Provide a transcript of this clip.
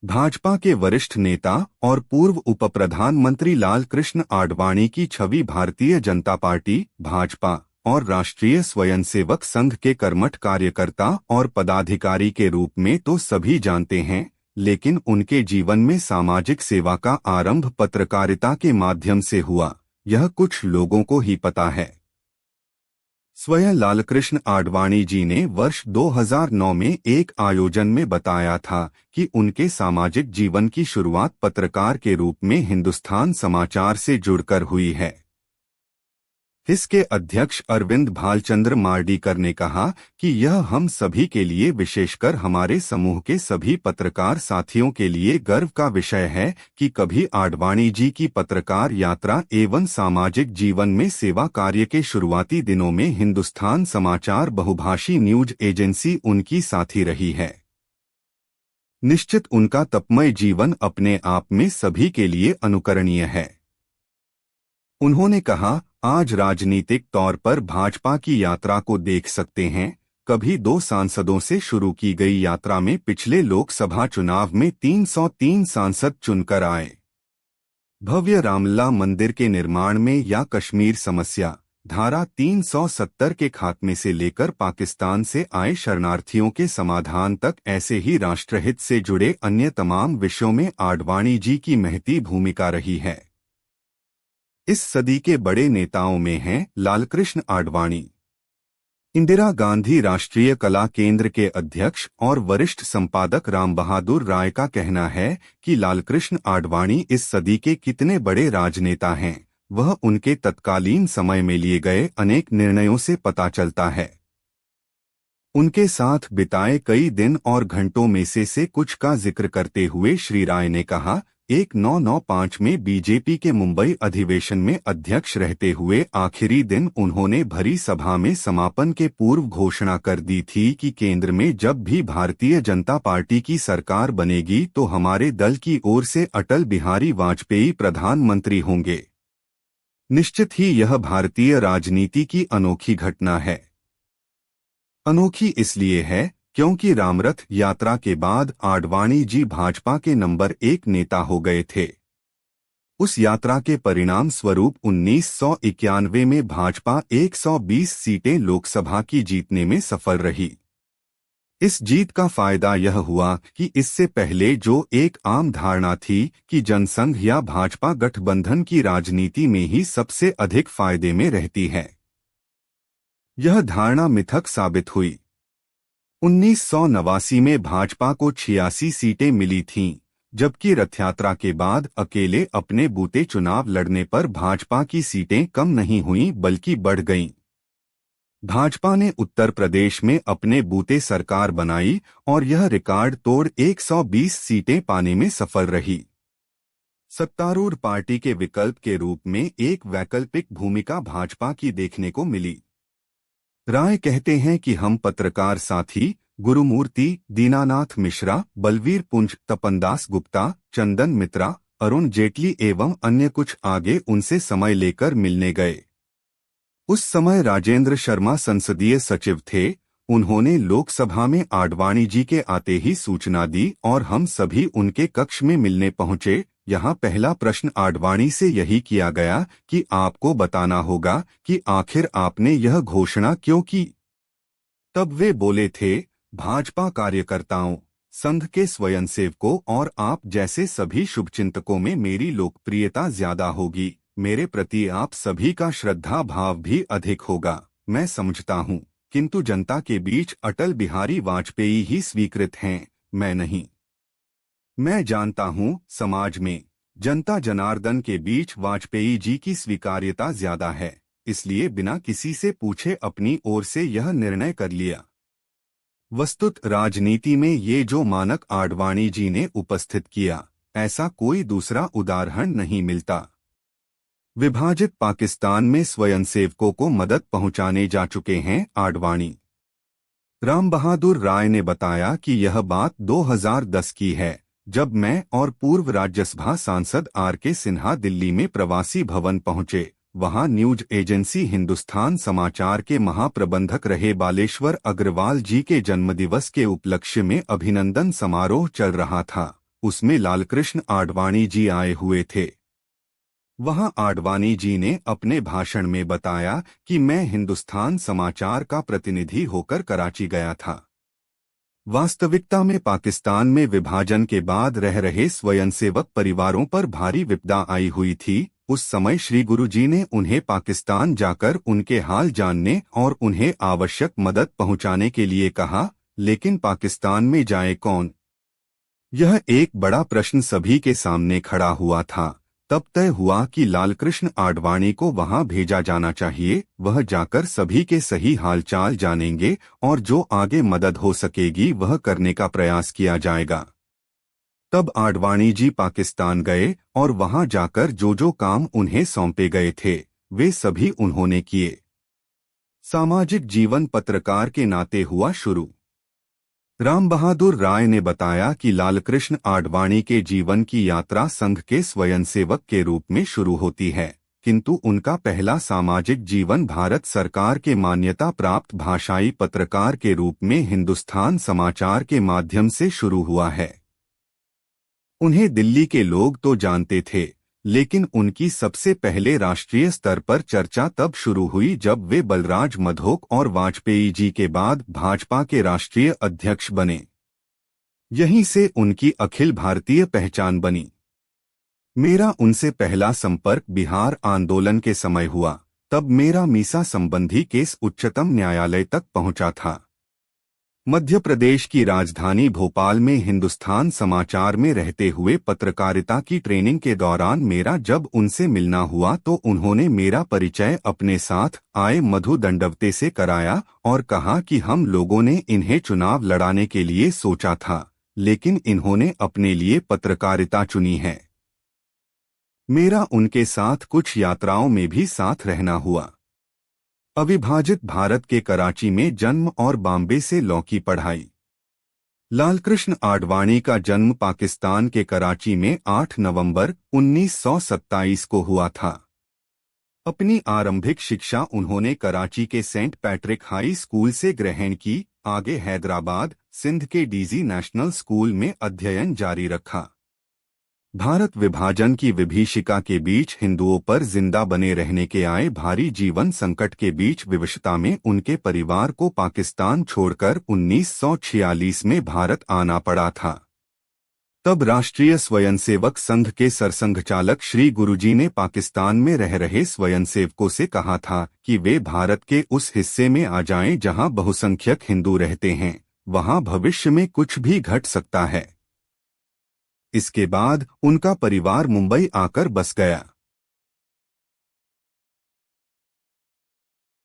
भाजपा के वरिष्ठ नेता और पूर्व उप प्रधानमंत्री लालकृष्ण आडवाणी की छवि भारतीय जनता पार्टी भाजपा और राष्ट्रीय स्वयंसेवक संघ के कर्मठ कार्यकर्ता और पदाधिकारी के रूप में तो सभी जानते हैं, लेकिन उनके जीवन में सामाजिक सेवा का आरंभ पत्रकारिता के माध्यम से हुआ, यह कुछ लोगों को ही पता है। स्वयं लालकृष्ण आडवाणी जी ने वर्ष 2009 में एक आयोजन में बताया था कि उनके सामाजिक जीवन की शुरुआत पत्रकार के रूप में हिंदुस्तान समाचार से जुड़कर हुई है। इसके अध्यक्ष अरविंद भालचंद्र मार्डीकर ने कहा कि यह हम सभी के लिए, विशेषकर हमारे समूह के सभी पत्रकार साथियों के लिए गर्व का विषय है कि कभी आडवाणी जी की पत्रकार यात्रा एवं सामाजिक जीवन में सेवा कार्य के शुरुआती दिनों में हिंदुस्तान समाचार बहुभाषी न्यूज एजेंसी उनकी साथी रही है। निश्चित उनका तपमय जीवन अपने आप में सभी के लिए अनुकरणीय है। उन्होंने कहा, आज राजनीतिक तौर पर भाजपा की यात्रा को देख सकते हैं। कभी 2 सांसदों से शुरू की गई यात्रा में पिछले लोकसभा चुनाव में 303 सांसद चुनकर आए। भव्य रामलला मंदिर के निर्माण में या कश्मीर समस्या, धारा 370 के खात्मे से लेकर पाकिस्तान से आए शरणार्थियों के समाधान तक, ऐसे ही राष्ट्रहित से जुड़े अन्य तमाम विषयों में आडवाणी जी की महती भूमिका रही है। इस सदी के बड़े नेताओं में हैं लालकृष्ण आडवाणी। इंदिरा गांधी राष्ट्रीय कला केंद्र के अध्यक्ष और वरिष्ठ संपादक रामबहादुर राय का कहना है कि लालकृष्ण आडवाणी इस सदी के कितने बड़े राजनेता हैं, वह उनके तत्कालीन समय में लिए गए अनेक निर्णयों से पता चलता है। उनके साथ बिताए कई दिन और घंटों में से कुछ का जिक्र करते हुए श्री राय ने कहा, 1995 में बीजेपी के मुंबई अधिवेशन में अध्यक्ष रहते हुए आखिरी दिन उन्होंने भरी सभा में समापन के पूर्व घोषणा कर दी थी कि केंद्र में जब भी भारतीय जनता पार्टी की सरकार बनेगी तो हमारे दल की ओर से अटल बिहारी वाजपेयी प्रधानमंत्री होंगे। निश्चित ही यह भारतीय राजनीति की अनोखी घटना है। अनोखी इसलिए है क्योंकि रामरथ यात्रा के बाद आडवाणी जी भाजपा के नंबर 1 नेता हो गए थे। उस यात्रा के परिणाम स्वरूप 1991 में भाजपा 120 सीटें लोकसभा की जीतने में सफल रही। इस जीत का फायदा यह हुआ कि इससे पहले जो एक आम धारणा थी कि जनसंघ या भाजपा गठबंधन की राजनीति में ही सबसे अधिक फायदे में रहती है, यह धारणा मिथक साबित हुई। 1989 में भाजपा को 86 सीटें मिली थीं, जबकि रथ यात्रा के बाद अकेले अपने बूते चुनाव लड़ने पर भाजपा की सीटें कम नहीं हुईं बल्कि बढ़ गईं। भाजपा ने उत्तर प्रदेश में अपने बूते सरकार बनाई और यह रिकॉर्ड तोड़ 120 सीटें पाने में सफल रही। सत्तारूढ़ पार्टी के विकल्प के रूप में एक वैकल्पिक भूमिका भाजपा की देखने को मिली। राय कहते हैं कि हम पत्रकार साथी गुरुमूर्ति, दीनानाथ मिश्रा, बलवीर पुंज, तपनदास गुप्ता, चंदन मित्रा, अरुण जेटली एवं अन्य कुछ आगे उनसे समय लेकर मिलने गए। उस समय राजेंद्र शर्मा संसदीय सचिव थे। उन्होंने लोकसभा में आडवाणी जी के आते ही सूचना दी और हम सभी उनके कक्ष में मिलने पहुंचे। यहाँ पहला प्रश्न आडवाणी से यही किया गया कि आपको बताना होगा कि आखिर आपने यह घोषणा क्यों की। तब वे बोले थे, भाजपा कार्यकर्ताओं, संघ के स्वयंसेवकों और आप जैसे सभी शुभचिंतकों में मेरी लोकप्रियता ज्यादा होगी, मेरे प्रति आप सभी का श्रद्धा भाव भी अधिक होगा, मैं समझता हूँ, किंतु जनता के बीच अटल बिहारी वाजपेयी ही स्वीकृत हैं, मैं नहीं। मैं जानता हूँ समाज में जनता जनार्दन के बीच वाजपेयी जी की स्वीकार्यता ज्यादा है, इसलिए बिना किसी से पूछे अपनी ओर से यह निर्णय कर लिया। वस्तुत राजनीति में ये जो मानक आडवाणी जी ने उपस्थित किया, ऐसा कोई दूसरा उदाहरण नहीं मिलता। विभाजित पाकिस्तान में स्वयंसेवकों को मदद पहुंचाने जा चुके हैं आडवाणी। रामबहादुर राय ने बताया कि यह बात 2010 की है, जब मैं और पूर्व राज्यसभा सांसद आर.के. सिन्हा दिल्ली में प्रवासी भवन पहुंचे। वहां न्यूज एजेंसी हिंदुस्तान समाचार के महाप्रबंधक रहे बालेश्वर अग्रवाल जी के जन्मदिवस के उपलक्ष्य में अभिनंदन समारोह चल रहा था। उसमें लालकृष्ण आडवाणी जी आए हुए थे। वहां आडवाणी जी ने अपने भाषण में बताया कि मैं हिंदुस्तान समाचार का प्रतिनिधि होकर कराची गया था। वास्तविकता में पाकिस्तान में विभाजन के बाद रह रहे स्वयंसेवक परिवारों पर भारी विपदा आई हुई थी। उस समय श्री गुरु जी ने उन्हें पाकिस्तान जाकर उनके हाल जानने और उन्हें आवश्यक मदद पहुंचाने के लिए कहा, लेकिन पाकिस्तान में जाए कौन? यह एक बड़ा प्रश्न सभी के सामने खड़ा हुआ था। तब तय हुआ कि लालकृष्ण आडवाणी को वहां भेजा जाना चाहिए। वह जाकर सभी के सही हालचाल जानेंगे और जो आगे मदद हो सकेगी वह करने का प्रयास किया जाएगा। तब आडवाणी जी पाकिस्तान गए और वहां जाकर जो जो काम उन्हें सौंपे गए थे वे सभी उन्होंने किए। सामाजिक जीवन पत्रकार के नाते हुआ शुरू। राम बहादुर राय ने बताया कि लालकृष्ण आडवाणी के जीवन की यात्रा संघ के स्वयंसेवक के रूप में शुरू होती है, किंतु उनका पहला सामाजिक जीवन भारत सरकार के मान्यता प्राप्त भाषाई पत्रकार के रूप में हिंदुस्तान समाचार के माध्यम से शुरू हुआ है। उन्हें दिल्ली के लोग तो जानते थे, लेकिन उनकी सबसे पहले राष्ट्रीय स्तर पर चर्चा तब शुरू हुई जब वे बलराज मधोक और वाजपेयी जी के बाद भाजपा के राष्ट्रीय अध्यक्ष बने। यहीं से उनकी अखिल भारतीय पहचान बनी। मेरा उनसे पहला संपर्क बिहार आंदोलन के समय हुआ। तब मेरा मीसा संबंधी केस उच्चतम न्यायालय तक पहुंचा था। मध्य प्रदेश की राजधानी भोपाल में हिंदुस्तान समाचार में रहते हुए पत्रकारिता की ट्रेनिंग के दौरान मेरा जब उनसे मिलना हुआ तो उन्होंने मेरा परिचय अपने साथ आए मधु दंडवते से कराया और कहा कि हम लोगों ने इन्हें चुनाव लड़ाने के लिए सोचा था, लेकिन इन्होंने अपने लिए पत्रकारिता चुनी है। मेरा उनके साथ कुछ यात्राओं में भी साथ रहना हुआ। अविभाजित भारत के कराची में जन्म और बॉम्बे से लॉ की पढ़ाई। लालकृष्ण आडवाणी का जन्म पाकिस्तान के कराची में 8 नवंबर 1927 को हुआ था। अपनी आरंभिक शिक्षा उन्होंने कराची के सेंट पैट्रिक हाई स्कूल से ग्रहण की। आगे हैदराबाद, सिंध के डीजी नेशनल स्कूल में अध्ययन जारी रखा। भारत विभाजन की विभीषिका के बीच हिंदुओं पर जिंदा बने रहने के आए भारी जीवन संकट के बीच विवशता में उनके परिवार को पाकिस्तान छोड़कर 1946 में भारत आना पड़ा था। तब राष्ट्रीय स्वयंसेवक संघ के सरसंघचालक श्री गुरुजी ने पाकिस्तान में रह रहे स्वयंसेवकों से कहा था कि वे भारत के उस हिस्से में आ जाएं जहां बहुसंख्यक हिंदू रहते हैं, वहां भविष्य में कुछ भी घट सकता है। इसके बाद उनका परिवार मुंबई आकर बस गया।